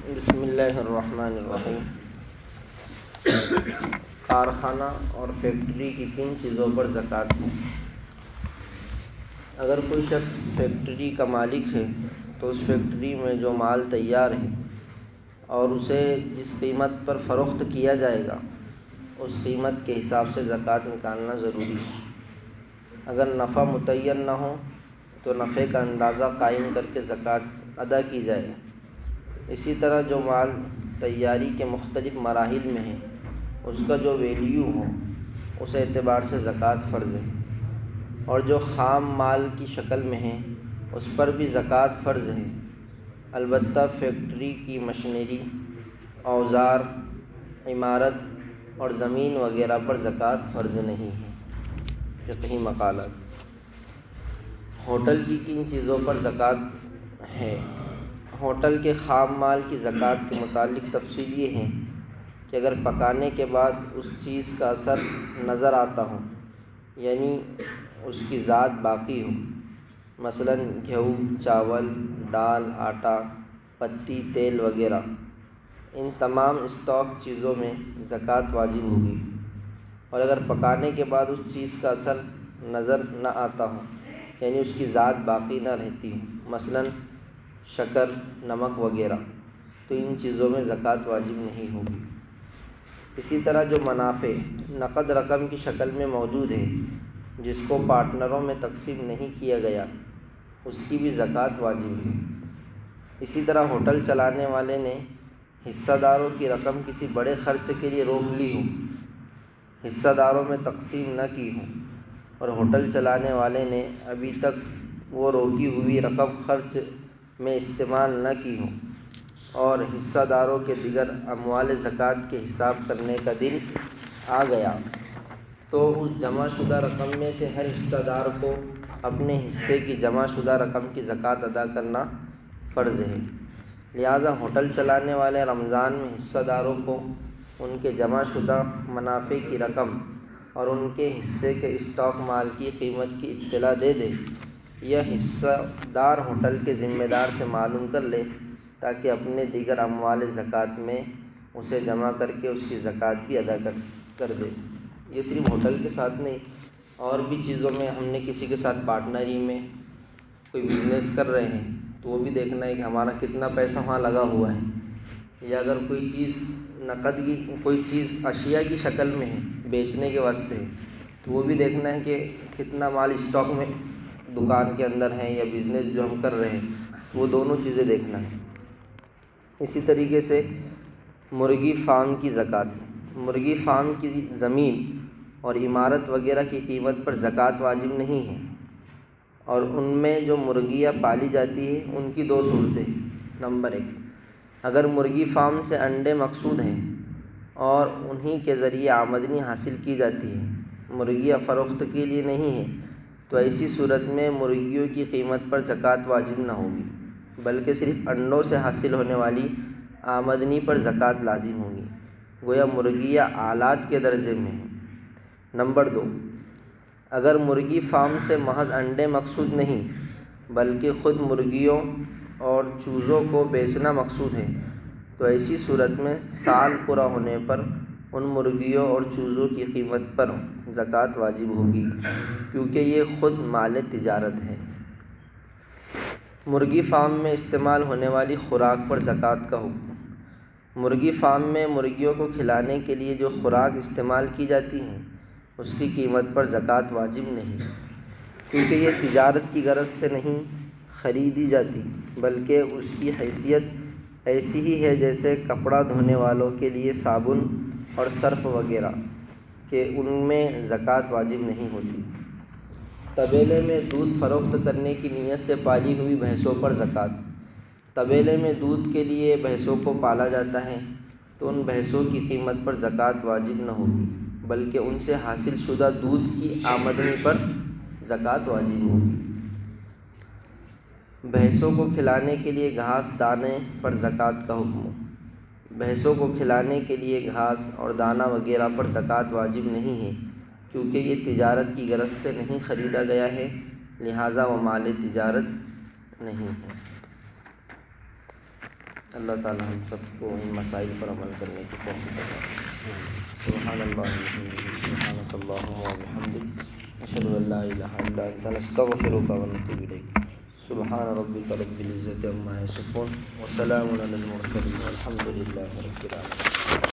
بسم اللہ الرحمن الرحیم۔ کارخانہ اور فیکٹری کی کن چیزوں پر زکوٰۃ ہے؟ اگر کوئی شخص فیکٹری کا مالک ہے تو اس فیکٹری میں جو مال تیار ہے اور اسے جس قیمت پر فروخت کیا جائے گا اس قیمت کے حساب سے زکوٰۃ نکالنا ضروری ہے۔ اگر نفع متعین نہ ہو تو نفع کا اندازہ قائم کر کے زکوٰۃ ادا کی جائے۔ اسی طرح جو مال تیاری کے مختلف مراحل میں ہے اس کا جو ویلیو ہو اس اعتبار سے زکوٰۃ فرض ہے، اور جو خام مال کی شکل میں ہے اس پر بھی زکوٰۃ فرض ہے۔ البتہ فیکٹری کی مشینری، اوزار، عمارت اور زمین وغیرہ پر زکوٰۃ فرض نہیں ہے۔ فقہی مقالات۔ ہوٹل کی کن چیزوں پر زکوٰۃ ہے؟ ہوٹل کے خام مال کی زکوٰۃ کے متعلق تفصیل یہ ہے کہ اگر پکانے کے بعد اس چیز کا اثر نظر آتا ہو، یعنی اس کی ذات باقی ہو، مثلاً گیہوں، چاول، دال، آٹا، پتی، تیل وغیرہ، ان تمام اسٹاک چیزوں میں زکوٰۃ واجب ہوگی۔ اور اگر پکانے کے بعد اس چیز کا اثر نظر نہ آتا ہو، یعنی اس کی ذات باقی نہ رہتی ہو، مثلاً شکر، نمک وغیرہ، تو ان چیزوں میں زکوٰۃ واجب نہیں ہوگی۔ اسی طرح جو منافع نقد رقم کی شکل میں موجود ہے جس کو پارٹنروں میں تقسیم نہیں کیا گیا اس کی بھی زکوٰۃ واجب ہے۔ اسی طرح ہوٹل چلانے والے نے حصہ داروں کی رقم کسی بڑے خرچ کے لیے روک لی ہو، حصہ داروں میں تقسیم نہ کی ہو، اور ہوٹل چلانے والے نے ابھی تک وہ روکی ہوئی رقم خرچ میں استعمال نہ کی ہو، اور حصہ داروں کے دیگر اموال زکوٰۃ کے حساب کرنے کا دن آ گیا، تو اس جمع شدہ رقم میں سے ہر حصہ دار کو اپنے حصے کی جمع شدہ رقم کی زکوٰۃ ادا کرنا فرض ہے۔ لہٰذا ہوٹل چلانے والے رمضان میں حصہ داروں کو ان کے جمع شدہ منافع کی رقم اور ان کے حصے کے اسٹاک مال کی قیمت کی اطلاع دے دے، یا حصہ دار ہوٹل کے ذمہ دار سے معلوم کر لے تاکہ اپنے دیگر اموال زکوٰۃ میں اسے جمع کر کے اس کی زکوٰۃ بھی ادا کر دے۔ یہ صرف ہوٹل کے ساتھ نہیں، اور بھی چیزوں میں ہم نے کسی کے ساتھ پارٹنری میں کوئی بزنس کر رہے ہیں تو وہ بھی دیکھنا ہے کہ ہمارا کتنا پیسہ وہاں لگا ہوا ہے، یا اگر کوئی چیز نقد کی کوئی چیز اشیاء کی شکل میں ہے بیچنے کے واسطے ہے تو وہ بھی دیکھنا ہے کہ کتنا مال اسٹاک میں دکان کے اندر ہے یا بزنس جو ہم کر رہے ہیں، وہ دونوں چیزیں دیکھنا ہے۔ اسی طریقے سے مرغی فارم کی زکوٰۃ۔ مرغی فارم کی زمین اور عمارت وغیرہ کی قیمت پر زکوٰۃ واجب نہیں ہے، اور ان میں جو مرغیاں پالی جاتی ہیں ان کی دو صورتیں۔ نمبر 1، اگر مرغی فارم سے انڈے مقصود ہیں اور انہی کے ذریعے آمدنی حاصل کی جاتی ہے، مرغیاں فروخت کے لیے نہیں ہیں، تو ایسی صورت میں مرغیوں کی قیمت پر زکوٰۃ واجب نہ ہوگی، بلکہ صرف انڈوں سے حاصل ہونے والی آمدنی پر زکوٰۃ لازم ہوگی، گویا مرغیاں آلات کے درجے میں ہیں۔ نمبر 2، اگر مرغی فارم سے محض انڈے مقصود نہیں بلکہ خود مرغیوں اور چوزوں کو بیچنا مقصود ہے، تو ایسی صورت میں سال پورا ہونے پر ان مرغیوں اور چوزوں کی قیمت پر زکوٰۃ واجب ہوگی، کیونکہ یہ خود مال تجارت ہے۔ مرغی فارم میں استعمال ہونے والی خوراک پر زکوٰۃ کا حکم۔ مرغی فارم میں مرغیوں کو کھلانے کے لیے جو خوراک استعمال کی جاتی ہے اس کی قیمت پر زکوٰۃ واجب نہیں، کیونکہ یہ تجارت کی غرض سے نہیں خریدی جاتی، بلکہ اس کی حیثیت ایسی ہی ہے جیسے کپڑا دھونے والوں کے لیے صابن اور سرف وغیرہ، کہ ان میں زکوٰۃ واجب نہیں ہوتی۔ طبیلے میں دودھ فروخت کرنے کی نیت سے پالی ہوئی بھینسوں پر زکوٰۃ۔ طبیلے میں دودھ کے لیے بھینسوں کو پالا جاتا ہے تو ان بھینسوں کی قیمت پر زکوٰۃ واجب نہ ہوگی، بلکہ ان سے حاصل شدہ دودھ کی آمدنی پر زکوٰۃ واجب ہوگی۔ بھینسوں کو کھلانے کے لیے گھاس دانے پر زکوٰۃ کا حکم۔ بھینسوں کو کھلانے کے لیے گھاس اور دانہ وغیرہ پر زکوٰۃ واجب نہیں ہے، کیونکہ یہ تجارت کی غرض سے نہیں خریدا گیا ہے، لہٰذا وہ مال تجارت نہیں ہے۔ اللہ تعالی ہم سب کو ان مسائل پر عمل کرنے کی توفیق عطا فرمائے۔ سبحان اللہ وبحمدہ، سبحانک اللہم وبحمدک، اشہد ان لا الہ الا انت، نستغفرک ونتوب الیک۔ سبحان ربک رب العزۃ عما یصفون وسلام علی المرسلین والحمد للہ رب العالمین۔